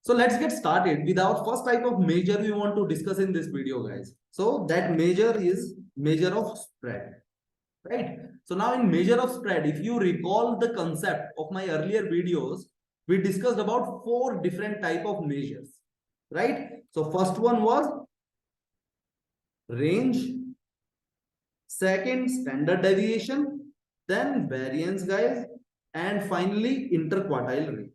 So let's get started with our first type of measure we want to discuss in this video, guys. So that measure is measure of spread, right? So now in measure of spread, if you recall the concept of my earlier videos, we discussed about 4 different type of measures, right? So first one was range, second standard deviation, then variance, guys, and finally interquartile range.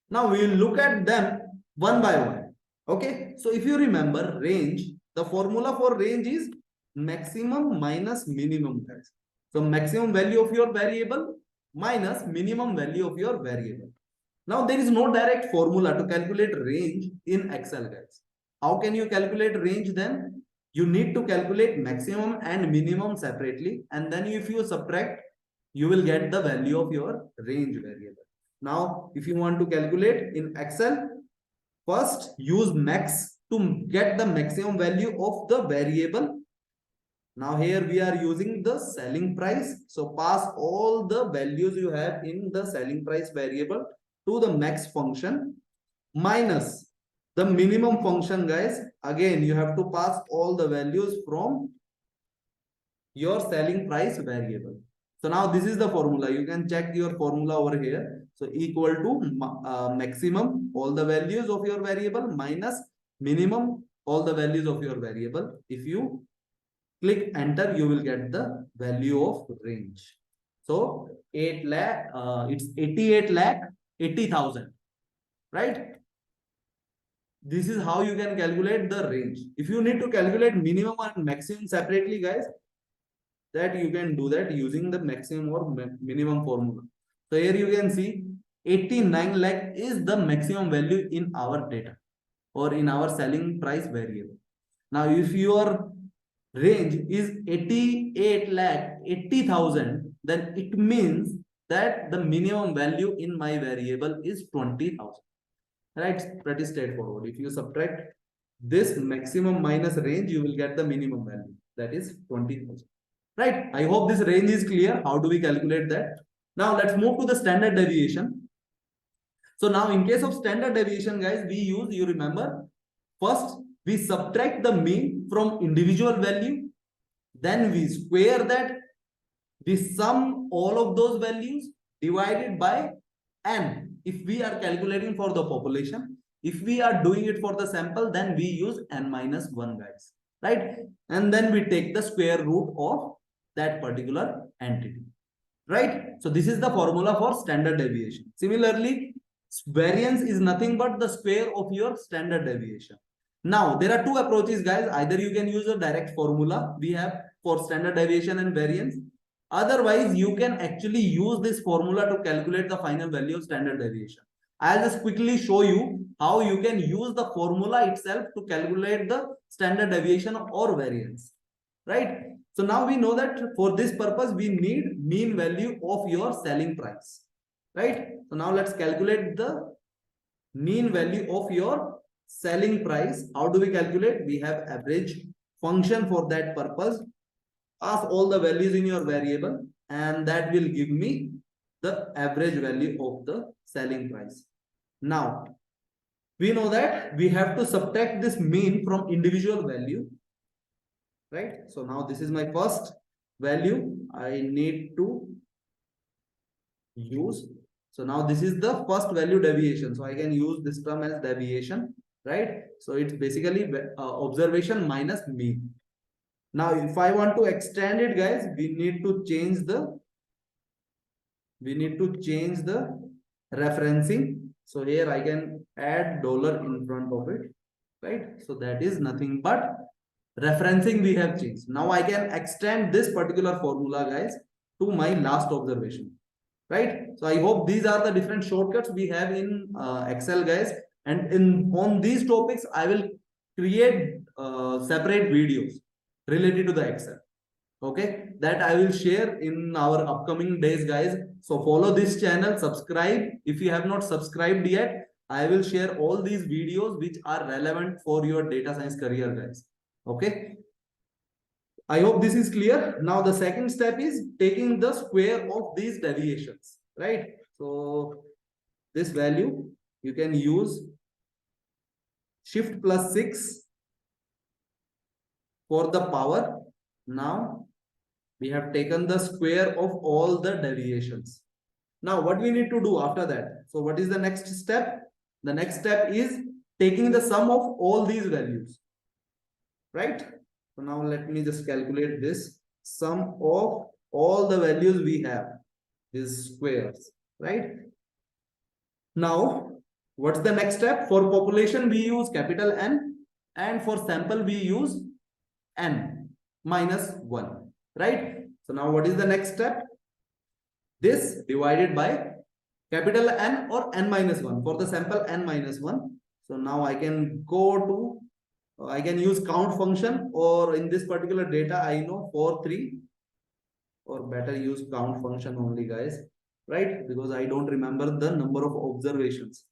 Now we will look at them one by one. Okay, so if you remember range, the formula for range is maximum minus minimum, guys. So maximum value of your variable minus minimum value of your variable. Now there is no direct formula to calculate range in Excel, guys. How can you calculate range then? You need to calculate maximum and minimum separately, and then if you subtract, you will get the value of your range variable. Now, if you want to calculate in Excel, first use max to get the maximum value of the variable. Now here we are using the selling price. So pass all the values you have in the selling price variable to the max function minus the minimum function, guys. Again, you have to pass all the values from your selling price variable. So now this is the formula. You can check your formula over here. So equal to maximum, all the values of your variable minus minimum, all the values of your variable. If you click enter, you will get the value of range. So 8 lakh, it's 88 lakh 80,000, right? This is how you can calculate the range. If you need to calculate minimum and maximum separately, guys, that you can do that using the maximum or minimum formula. So here you can see 89 lakh is the maximum value in our data or in our selling price variable. Now, if your range is 88 lakh 80,000, then it means that the minimum value in my variable is 20,000. Right? Pretty straightforward. If you subtract this maximum minus range, you will get the minimum value. That is 20,000. Right? I hope this range is clear. How do we calculate that? Now let's move to the standard deviation. So now in case of standard deviation, guys, we use, you remember, first we subtract the mean from individual value. Then we square that. We sum all of those values divided by n. If we are calculating for the population, if we are doing it for the sample, then we use n minus 1, guys, right? And then we take the square root of that particular entity, right? So this is the formula for standard deviation. Similarly, variance is nothing but the square of your standard deviation. Now, there are 2 approaches, guys. Either you can use a direct formula we have for standard deviation and variance. Otherwise, you can actually use this formula to calculate the final value of standard deviation. I'll just quickly show you how you can use the formula itself to calculate the standard deviation or variance, right? So now we know that for this purpose, we need mean value of your selling price, right? So now let's calculate the mean value of your selling price. How do we calculate? We have average function for that purpose. Pass all the values in your variable, and that will give me the average value of the selling price. Now, we know that we have to subtract this mean from individual value, right? So now this is my first value I need to use. So now this is the first value deviation. So I can use this term as deviation, right? So it's basically observation minus mean. Now, if I want to extend it, guys, we need to change the referencing. So here I can add dollar in front of it, right? So that is nothing but referencing we have changed. Now I can extend this particular formula, guys, to my last observation, right? So I hope these are the different shortcuts we have in Excel, guys. And on these topics, I will create separate videos related to the Excel, okay, that I will share in our upcoming days, guys. So follow this channel, subscribe if you have not subscribed yet. I will share all these videos which are relevant for your data science career, guys. Okay, I hope this is clear. Now the second step is taking the square of these deviations, right? So this value you can use shift plus 6 for the power. Now we have taken the square of all the deviations. Now what we need to do after that? So what is the next step? The next step is taking the sum of all these values, right? So now let me just calculate this sum of all the values we have, these squares, right? Now what's the next step? For population we use capital N, and for sample we use N minus 1, right? So now what is the next step? This divided by capital N or N minus 1. For the sample N minus 1. So now I can go to, I can use count function, or in this particular data I know 4, 3, or better use count function only, guys, right? Because I don't remember the number of observations.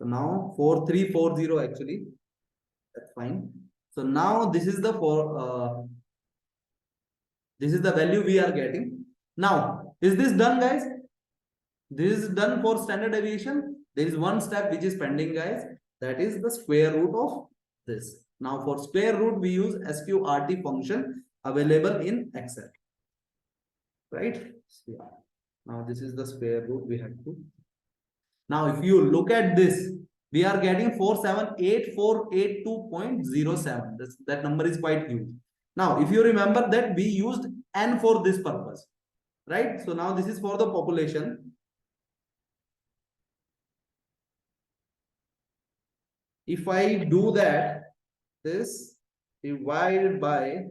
So now 4340 actually, that's fine. So now this is the this is the value we are getting. Now, is this done, guys? This is done for standard deviation. There is one step which is pending, guys. That is the square root of this. Now, for square root, we use SQRT function available in Excel. Right? So, yeah. Now, this is the square root we have to. Now, if you look at this, we are getting 478482.07. That number is quite huge. Now, if you remember that we used N for this purpose, right? So now this is for the population. If I do that, this divided by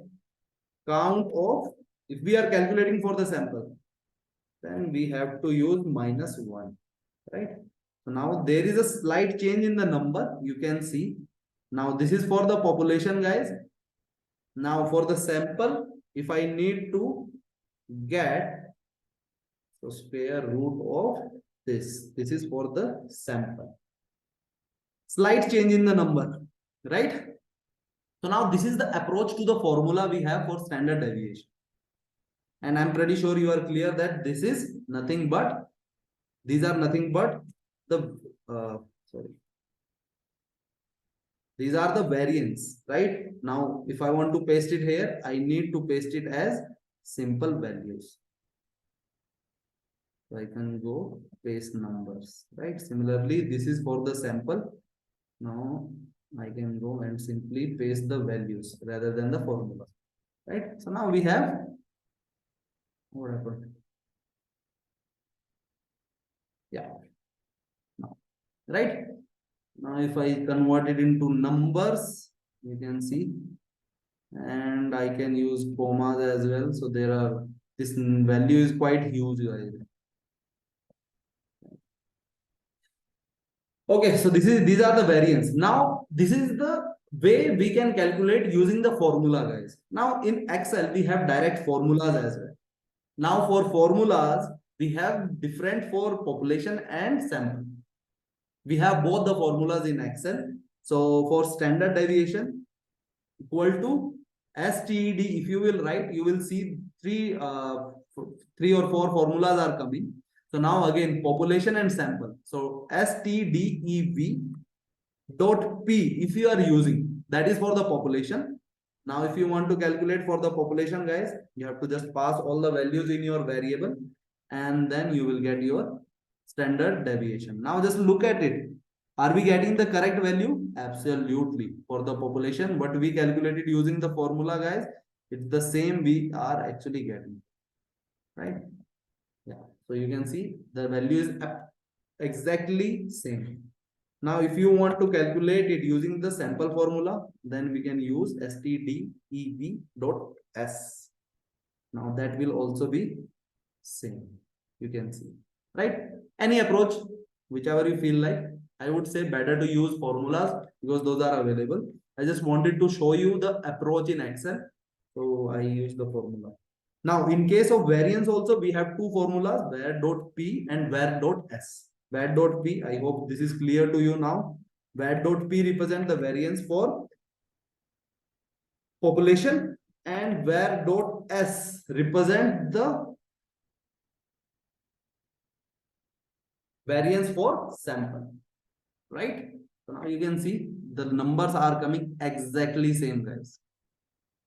count of, if we are calculating for the sample, then we have to use minus 1, right? So now there is a slight change in the number, you can see. Now this is for the population, guys. Now for the sample, if I need to get, so square root of this is for the sample. Slight change in the number, right? So now this is the approach to the formula we have for standard deviation. And I'm pretty sure you are clear that this is nothing but, these are nothing but the, these are the variance, right? Now, if I want to paste it here, I need to paste it as simple values. So I can go paste numbers, right? Similarly, this is for the sample. Now I can go and simply paste the values rather than the formula, right? So now we have, what happened? Yeah, now, right? Now if I convert it into numbers, you can see, and I can use commas as well. So there are, this value is quite huge, guys. Okay, so these are the variance. Now this is the way we can calculate using the formula, guys. Now in Excel we have direct formulas as well. Now for formulas we have different for population and sample. We have both the formulas in Excel. So for standard deviation equal to STED, if you will write, you will see three or four formulas are coming. So now again, population and sample. So STDEV dot P, if you are using, that is for the population. Now, if you want to calculate for the population, guys, you have to just pass all the values in your variable, and then you will get your standard deviation. Now, just look at it. Are we getting the correct value? Absolutely. For the population, what we calculated using the formula, guys, it's the same we are actually getting, right? Yeah. So you can see the value is exactly same. Now, if you want to calculate it using the sample formula, then we can use STDEV.S. Now that will also be same. You can see, right? Any approach, whichever you feel like. I would say better to use formulas because those are available. I just wanted to show you the approach in Excel. So I use the formula. Now, in case of variance also, we have two formulas, var.p and var.s. var.p, I hope this is clear to you now. var.p represent the variance for population, and var.s represent the variance for sample, right? So now you can see the numbers are coming exactly same, guys.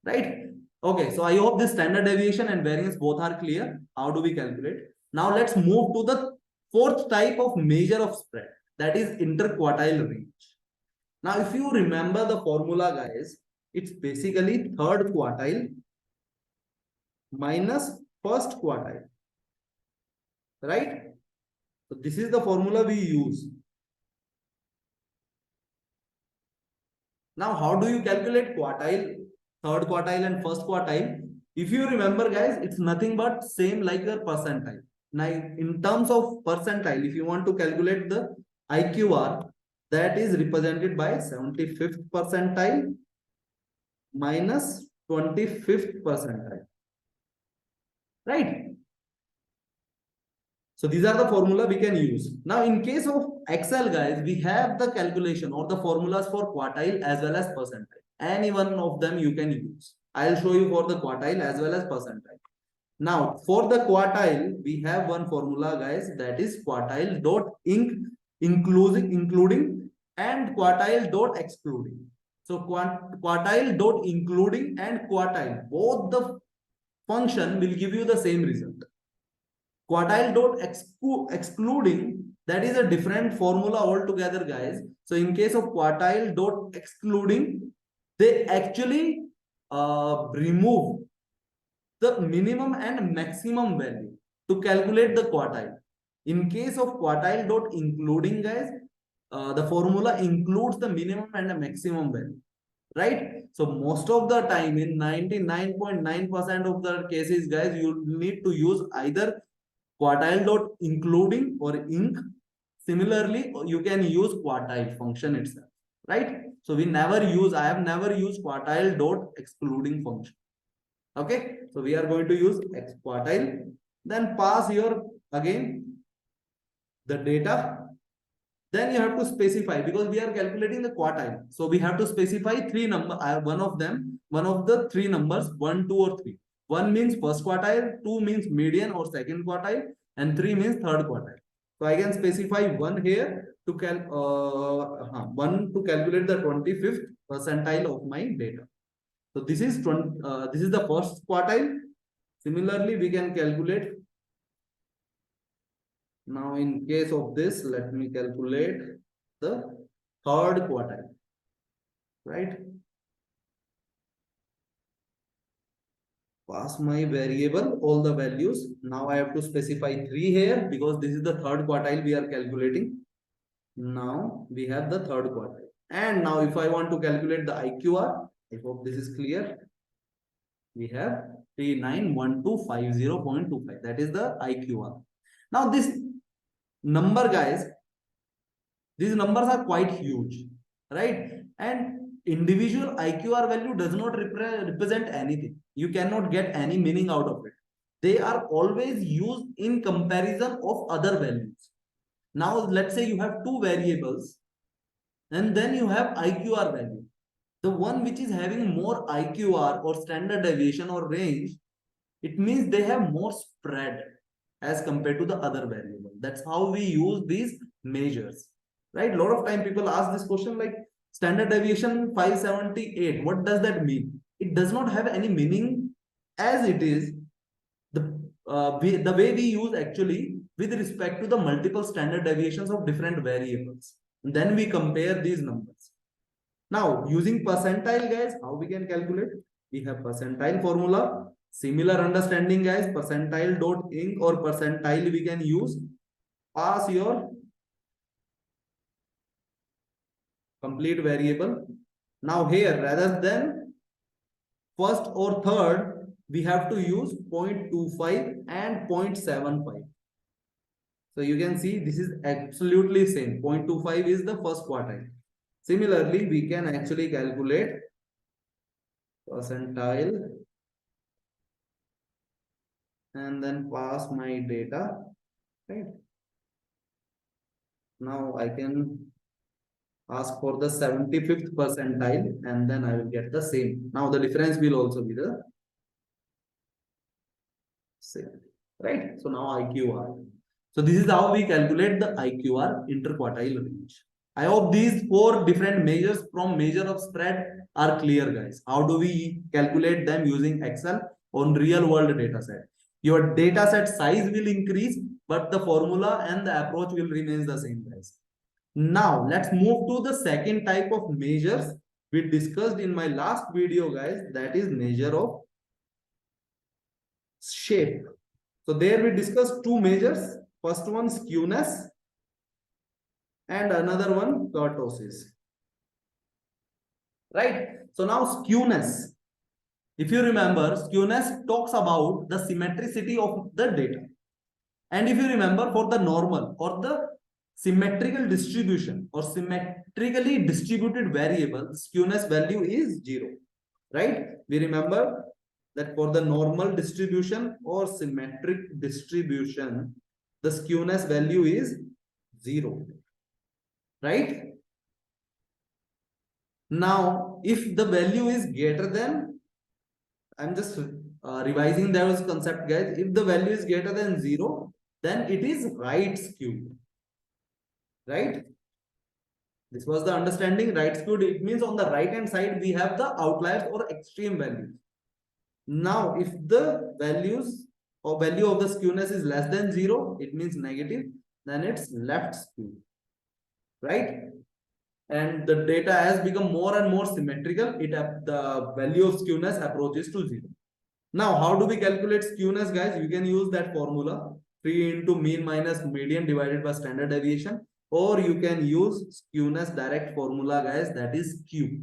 Right? Okay, so I hope this standard deviation and variance both are clear. How do we calculate? Now let's move to the fourth type of measure of spread, that is interquartile range. Now, if you remember the formula, guys, it's basically third quartile minus first quartile, right? So this is the formula we use. Now, how do you calculate quartile, third quartile and first quartile? If you remember, guys, it's nothing but same like your percentile. Now, in terms of percentile, if you want to calculate the IQR, that is represented by 75th percentile minus 25th percentile, right? So these are the formula we can use. Now, in case of Excel, guys, we have the calculation or the formulas for quartile as well as percentile. Any one of them you can use. I'll show you for the quartile as well as percentile. Now, for the quartile, we have one formula, guys, that is quartile dot including and quartile dot excluding. So quartile dot including and quartile, both the function will give you the same result. Quartile dot excluding, that is a different formula altogether, guys. So in case of quartile dot excluding, they actually remove the minimum and maximum value to calculate the quartile. In case of quartile dot including, guys, the formula includes the minimum and the maximum value, right? So most of the time, in 99.9% of the cases, guys, you need to use either quartile dot including or inc. Similarly, you can use quartile function itself, right? So I have never used quartile dot excluding function. Okay, so we are going to use x quartile, then pass your again the data. Then you have to specify, because we are calculating the quartile. So we have to specify three number, one of the three numbers, 1, 2, or 3. 1 means first quartile, 2 means median or second quartile, and 3 means third quartile. So I can specify 1 here to calculate the 25th percentile of my data. So this is the first quartile. Similarly, we can calculate. Now, in case of this, let me calculate the third quartile, right? Pass my variable, all the values. Now I have to specify 3 here because this is the third quartile we are calculating. Now we have the third quartile. And now if I want to calculate the IQR, I hope this is clear. We have 391250.25. That is the IQR. Now this number, guys, these numbers are quite huge, right? And individual IQR value does not represent anything. You cannot get any meaning out of it. They are always used in comparison of other values. Now, let's say you have two variables and then you have IQR value. The one which is having more IQR or standard deviation or range, it means they have more spread as compared to the other variable. That's how we use these measures, right? A lot of time people ask this question like standard deviation 578. What does that mean? It does not have any meaning as it is the way we use actually with respect to the multiple standard deviations of different variables. And then we compare these numbers. Now, using percentile, guys, how we can calculate? We have percentile formula. Similar understanding, guys, percentile dot inc or percentile we can use. Pass your complete variable. Now here, rather than first or third, we have to use 0.25 and 0.75. So you can see this is absolutely same. 0.25 is the first quartile. Similarly, we can actually calculate percentile and then pass my data, right? Now I can ask for the 75th percentile and then I will get the same. Now the difference will also be the same, right? So now IQR. So this is how we calculate the IQR interquartile range. I hope these 4 different measures from measure of spread are clear, guys. How do we calculate them using Excel on real world data set? Your data set size will increase, but the formula and the approach will remain the same, guys. Now, let's move to the second type of measures we discussed in my last video, guys. That is measure of shape. So there we discussed 2 measures. First one, skewness, and another one, kurtosis. Right? So now skewness. If you remember, skewness talks about the symmetricity of the data. And if you remember, for the normal or the symmetrical distribution or symmetrically distributed variable, skewness value is 0. Right? We remember that for the normal distribution or symmetric distribution, the skewness value is 0. Right? Now, if the value is greater than, I'm just revising those concept, guys. If the value is greater than 0, then it is right skewed. Right? This was the understanding. Right skewed, it means on the right hand side, we have the outliers or extreme values. Now, if the values or value of the skewness is less than 0, it means negative, then it's left skewed. Right? And the data has become more and more symmetrical, the value of skewness approaches to 0. Now, how do we calculate skewness, guys? You can use that formula, 3 into mean minus median divided by standard deviation, or you can use skewness direct formula, guys, that is Q.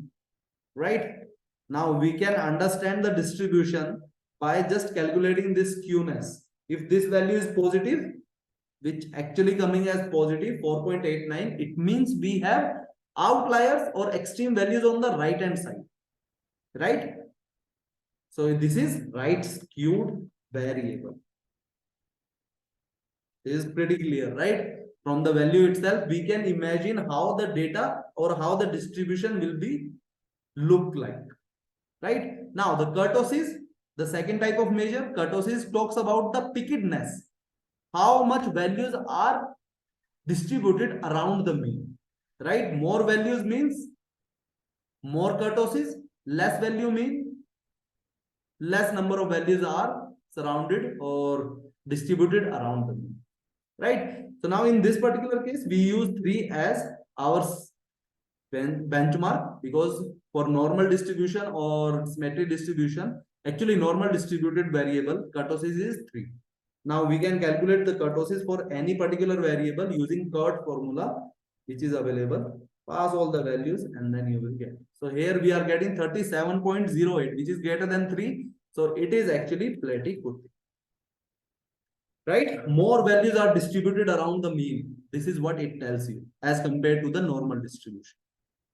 Right? Now, we can understand the distribution by just calculating this skewness. If this value is positive, which actually coming as positive 4.89, it means we have outliers or extreme values on the right hand side. Right? So this is right skewed variable. This is pretty clear, right? From the value itself, we can imagine how the data or how the distribution will be look like. Right? Now, the kurtosis, the second type of measure, kurtosis talks about the pickedness. How much values are distributed around the mean. Right? More values means more kurtosis, less value means less number of values are surrounded or distributed around the mean. Right? So now in this particular case, we use 3 as our benchmark, because for normal distribution or symmetric distribution, actually normal distributed variable kurtosis is 3. Now we can calculate the kurtosis for any particular variable using Kurt formula, which is available. Pass all the values and then you will get. So here we are getting 37.08, which is greater than 3. So it is actually pretty good. Right? More values are distributed around the mean. This is what it tells you as compared to the normal distribution.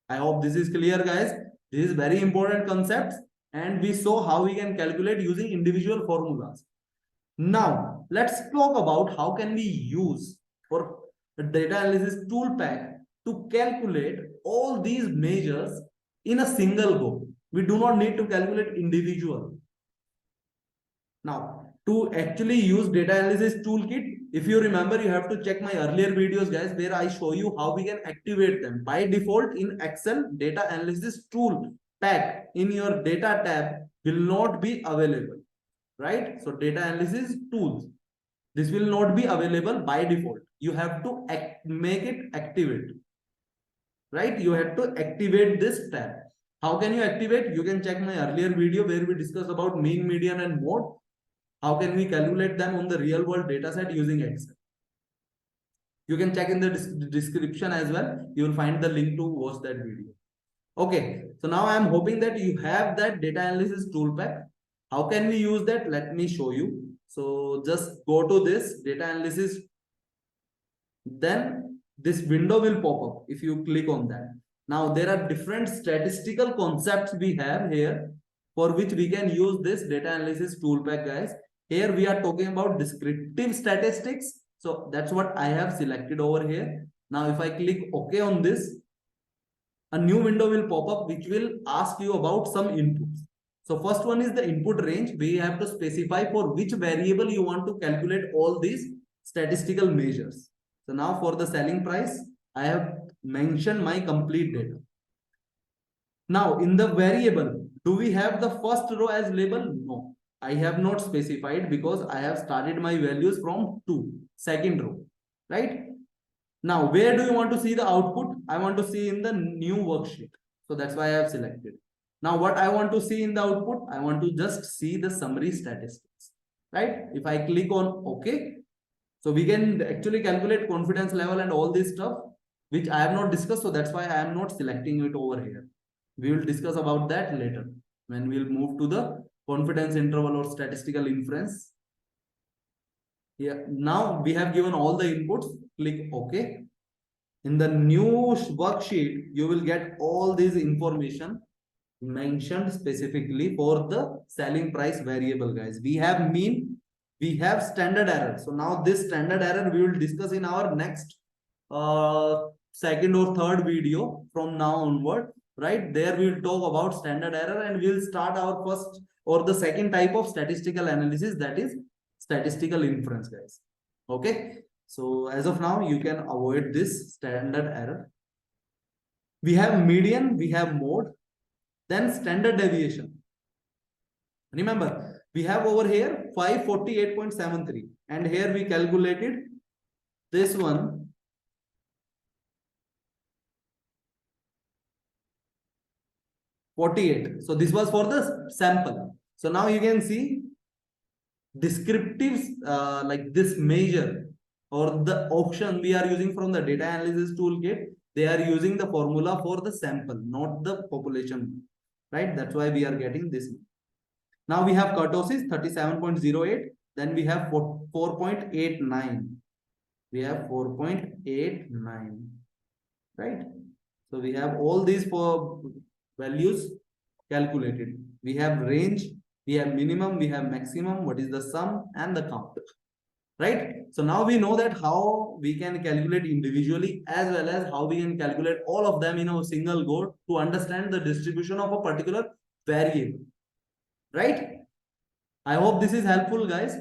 I hope this is clear, guys. This is very important concepts, and we saw how we can calculate using individual formulas. Now, let's talk about how can we use for the data analysis tool pack to calculate all these measures in a single go. We do not need to calculate individual. Now, to actually use data analysis toolkit, if you remember, you have to check my earlier videos, guys, where I show you how we can activate them. By default in Excel, data analysis tool pack in your data tab will not be available. Right? So data analysis tools, this will not be available by default. You have to make it activate. Right? You have to activate this tab. How can you activate? You can check my earlier video where we discussed about mean, median, and mode. How can we calculate them on the real world data set using Excel? You can check in the description as well. You will find the link to watch that video. Okay. So now I am hoping that you have that data analysis tool pack. How can we use that? Let me show you. So just go to this data analysis. Then this window will pop up if you click on that. Now there are different statistical concepts we have here for which we can use this data analysis tool pack, guys. Here we are talking about descriptive statistics. So that's what I have selected over here. Now if I click OK on this, a new window will pop up which will ask you about some inputs. So first one is the input range. We have to specify for which variable you want to calculate all these statistical measures. So now for the selling price, I have mentioned my complete data. Now in the variable, do we have the first row as label? No, I have not specified because I have started my values from 2, second row, right? Now, where do you want to see the output? I want to see in the new worksheet. So that's why I have selected. Now, what I want to see in the output, I want to just see the summary statistics, right? If I click on OK, so we can actually calculate confidence level and all this stuff, which I have not discussed. So that's why I am not selecting it over here. We will discuss about that later when we'll move to the confidence interval or statistical inference. Yeah, now we have given all the inputs. Click OK. In the new worksheet, you will get all this information mentioned specifically for the selling price variable, guys. We have mean, we have standard error. So now this standard error we will discuss in our next second or third video from now onward, right? There we will talk about standard error and we will start our first or the second type of statistical analysis, that is statistical inference, guys. Okay. So as of now, you can avoid this standard error. We have median, we have mode, then standard deviation. Remember, we have over here 548.73 and here we calculated this one 48. So this was for the sample. So now you can see descriptives like this measure or the option we are using from the data analysis toolkit, they are using the formula for the sample, not the population, right? That's why we are getting this. Now we have kurtosis 37.08, then we have 4.89. We have 4.89, right? So we have all these four values calculated. We have range, we have minimum, we have maximum, what is the sum and the count, right? So now we know that how we can calculate individually as well as how we can calculate all of them in a single go to understand the distribution of a particular variable, right? I hope this is helpful, guys.